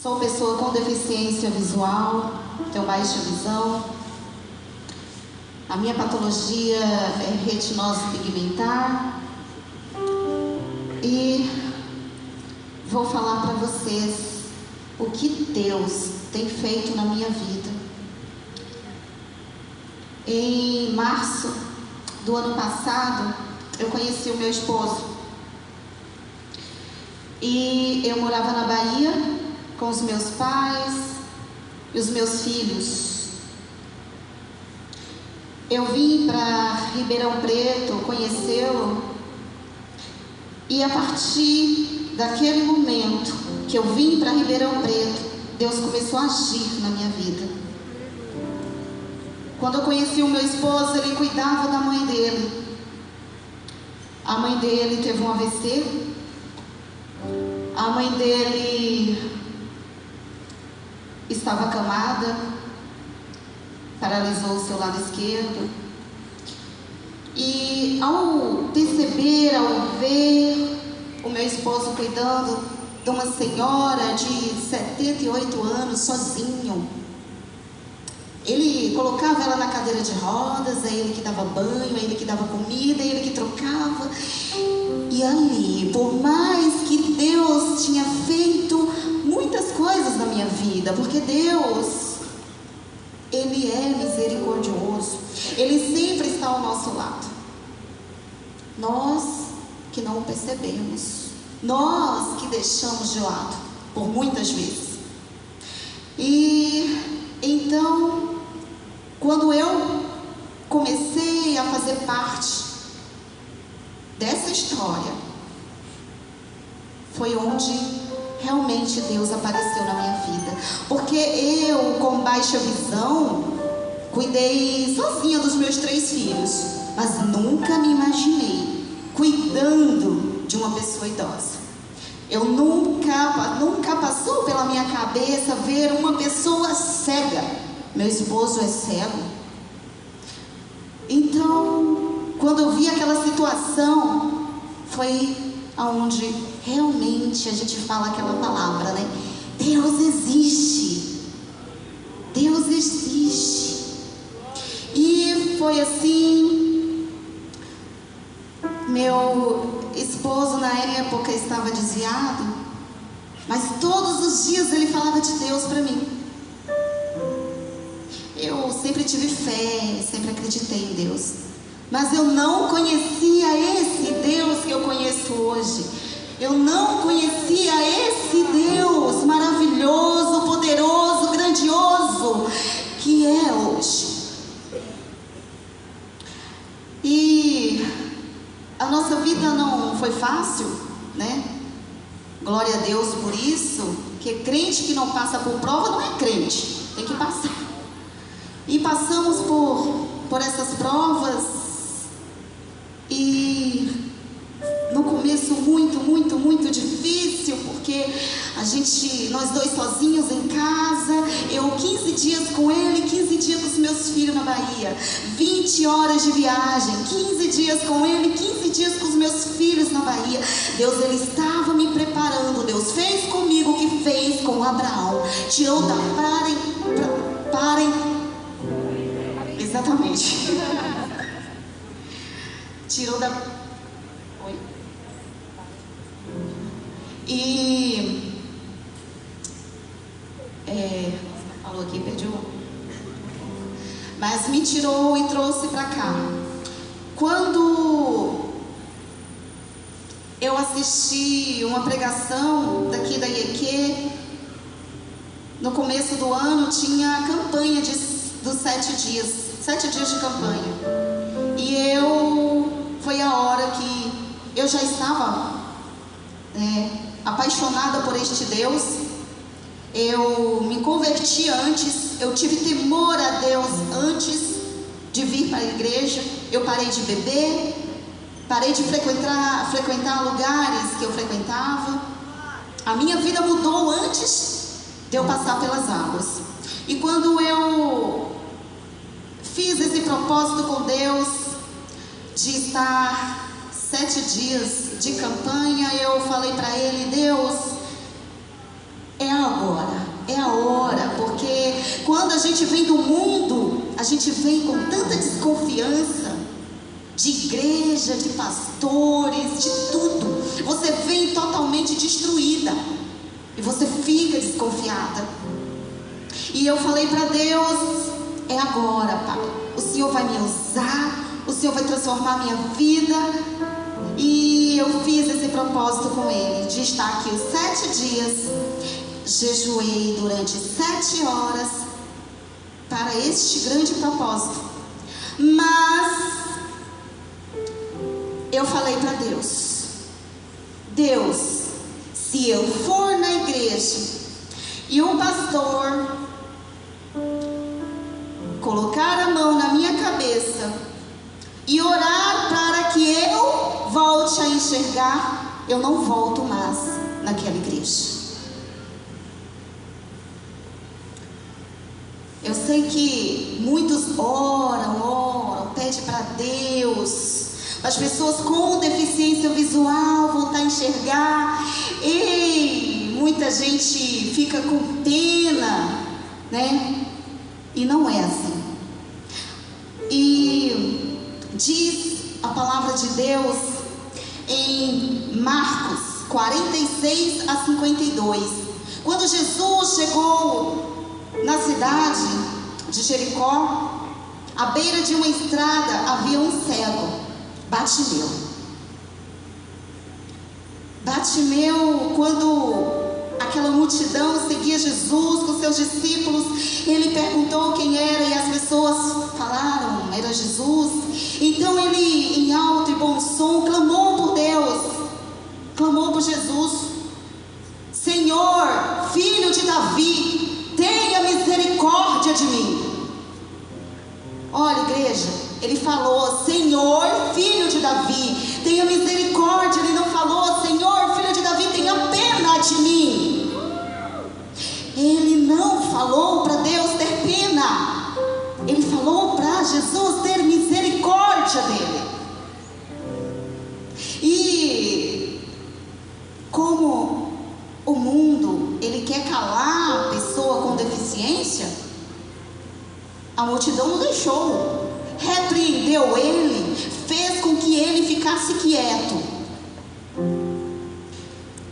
Sou pessoa com deficiência visual, tenho baixa visão. A minha patologia é retinose pigmentar. E vou falar para vocês o que Deus tem feito na minha vida. Em março do ano passado, eu conheci o meu esposo. E eu morava na Bahia com os meus pais e os meus filhos. Eu vim para Ribeirão Preto conhecê-lo, e a partir daquele momento que eu vim para Ribeirão Preto, Deus começou a agir na minha vida. Quando eu conheci o meu esposo, ele cuidava da mãe dele. A mãe dele teve um AVC. A mãe dele estava acamada, paralisou o seu lado esquerdo. E ao perceber, ao ver o meu esposo cuidando de uma senhora de 78 anos, sozinho, ele colocava ela na cadeira de rodas, é ele que dava banho, é ele que dava comida, é ele que trocava. E ali, por mais que Deus tinha feito muitas coisas na minha vida, porque Deus, Ele é misericordioso, Ele sempre está ao nosso lado. Nós que não o percebemos, nós que deixamos de lado por muitas vezes. E então, quando eu comecei a fazer parte dessa história, foi onde realmente Deus apareceu na minha vida. Porque eu, com baixa visão, cuidei sozinha dos meus 3 filhos, mas nunca me imaginei cuidando de uma pessoa idosa. Eu nunca passou pela minha cabeça ver uma pessoa cega. Meu esposo é cego. Então, quando eu vi aquela situação, foi aonde realmente a gente fala aquela palavra, né? Deus existe. Deus existe. E foi assim. Meu esposo na época estava desviado, mas todos os dias ele falava de Deus para mim. Eu sempre tive fé, sempre acreditei em Deus, mas eu não conhecia esse Deus que eu conheço hoje. Eu não conhecia esse Deus maravilhoso, poderoso, grandioso que é hoje. E a nossa vida não foi fácil, né? Glória a Deus por isso, que crente que não passa por prova não é crente, tem que passar. E passamos por essas provas, e no começo muito difícil, porque nós dois sozinhos em casa, eu 15 dias com ele, 15 dias com os meus filhos na Bahia, 20 horas de viagem, 15 dias com ele, 15 dias com os meus filhos na Bahia. Deus, ele estava me preparando. Deus fez comigo o que fez com Abraão, tirou da exatamente. Tirou da... Oi? E... falou aqui, perdi o... Mas me tirou e trouxe para cá. Quando eu assisti uma pregação daqui da IEQ, no começo do ano tinha a campanha dos 7 dias. 7 dias de campanha. E foi a hora que eu já estava apaixonada por este Deus. Eu me converti antes, eu tive temor a Deus antes de vir para a igreja. Eu parei de beber, parei de frequentar lugares que eu frequentava. A minha vida mudou antes de eu passar pelas águas. E quando eu fiz esse propósito com Deus de estar 7 dias de campanha, eu falei para Ele: Deus, é agora. é a hora, porque quando a gente vem do mundo, a gente vem com tanta desconfiança de igreja, de pastores, de tudo. Você vem totalmente destruída e você fica desconfiada. E eu falei para Deus: é agora, Pai. O Senhor vai me usar, o Senhor vai transformar a minha vida. E eu fiz esse propósito com Ele, de estar aqui os 7 dias. Jejuei durante 7 horas para este grande propósito. Mas eu falei para Deus: Deus, se eu for na igreja e o pastor colocar a mão na minha cabeça e orar para que eu volte a enxergar, eu não volto mais naquela igreja. Eu sei que muitos oram, pedem para Deus, as pessoas com deficiência visual voltar a enxergar. E muita gente fica com pena, né? E não é assim. E diz a palavra de Deus em Marcos 46-52, quando Jesus chegou na cidade de Jericó, à beira de uma estrada havia um cego, Bartimeu. Bartimeu, quando aquela multidão seguia Jesus com seus discípulos, ele perguntou quem era e as pessoas falaram, era Jesus. Então ele, em alto e bom som, clamou por Deus, clamou por Jesus: Senhor, filho de Davi, tenha misericórdia de mim. Olha, igreja, ele falou: Senhor, filho de Davi, tenha misericórdia. Ele não falou: Senhor, filho de Davi, tenha pena de mim. Ele não falou para Deus ter pena, ele falou para Jesus ter misericórdia dele. E como o mundo, ele quer calar a pessoa com deficiência, a multidão não deixou, repreendeu ele, fez com que ele ficasse quieto.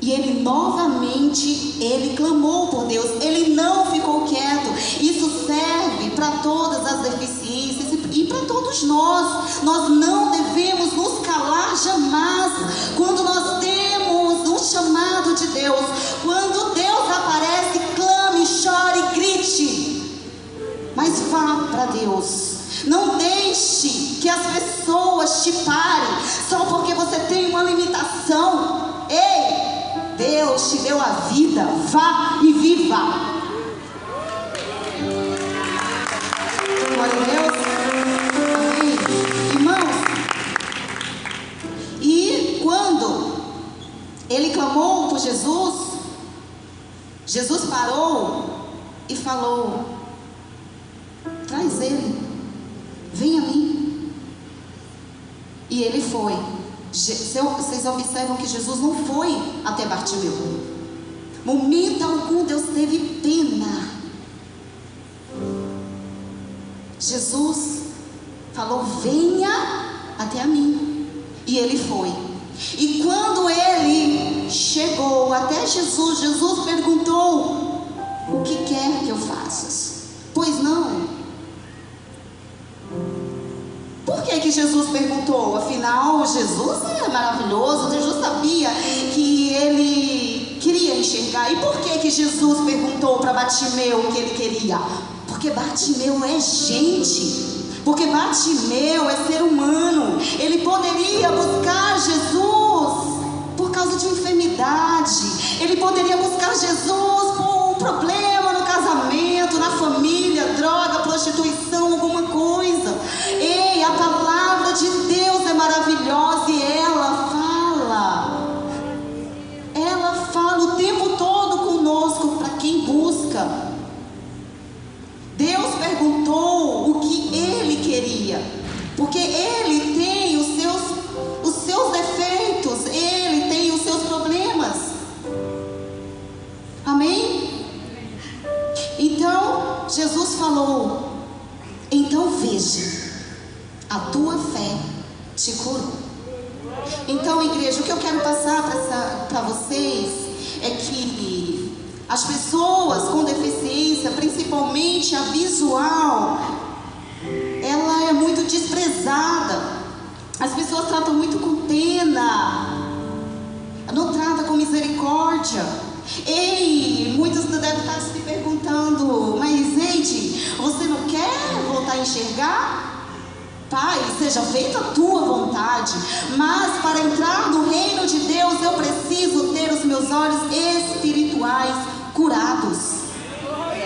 E ele novamente, ele clamou por Deus, ele não ficou quieto. Isso serve para todas as deficiências e para todos nós. Nós não devemos nos calar jamais quando nós temos um chamado de Deus. Quando Deus aparece, clame, chore, grite, mas vá para Deus. Não deixe que as pessoas te parem só porque você tem uma limitação. Ei, Deus te deu a vida, vá e viva. Glória a Deus. Amém. Irmãos, e quando ele clamou por Jesus, Jesus parou e falou: traz ele, vem a mim. E ele foi. Vocês observam que Jesus não foi até Bartimeu. Momento algum Deus teve pena. Jesus falou: venha até a mim. E ele foi. E quando ele chegou até Jesus, Jesus perguntou: o que quer que eu faças? Pois não. Por que Jesus perguntou? Afinal, Jesus é maravilhoso. Jesus sabia que ele queria enxergar. E por que Jesus perguntou para Bartimeu o que ele queria? Porque Bartimeu é gente. Porque Bartimeu é ser humano. Ele poderia buscar Jesus por causa de enfermidade. Ele poderia buscar Jesus por um problema no casamento, na família, droga, prostituição, alguma coisa. Ei, a palavra de Deus é maravilhosa e ela fala o tempo todo conosco para quem busca. Deus perguntou o que ele queria, porque ele tem os seus defeitos, ele tem os seus problemas. Amém? Então Jesus falou: então veja, a tua fé te curou. Então, igreja, o que eu quero passar para vocês é que as pessoas com deficiência, principalmente a visual, ela é muito desprezada. As pessoas tratam muito com pena, não tratam com misericórdia. Ei, muitos devem estar se perguntando: mas Eide, você não quer voltar a enxergar? Pai, seja feita a tua vontade, mas para entrar no reino de Deus eu preciso ter os meus olhos espirituais curados.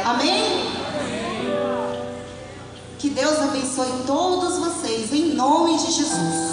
Amém? Que Deus abençoe todos vocês em nome de Jesus.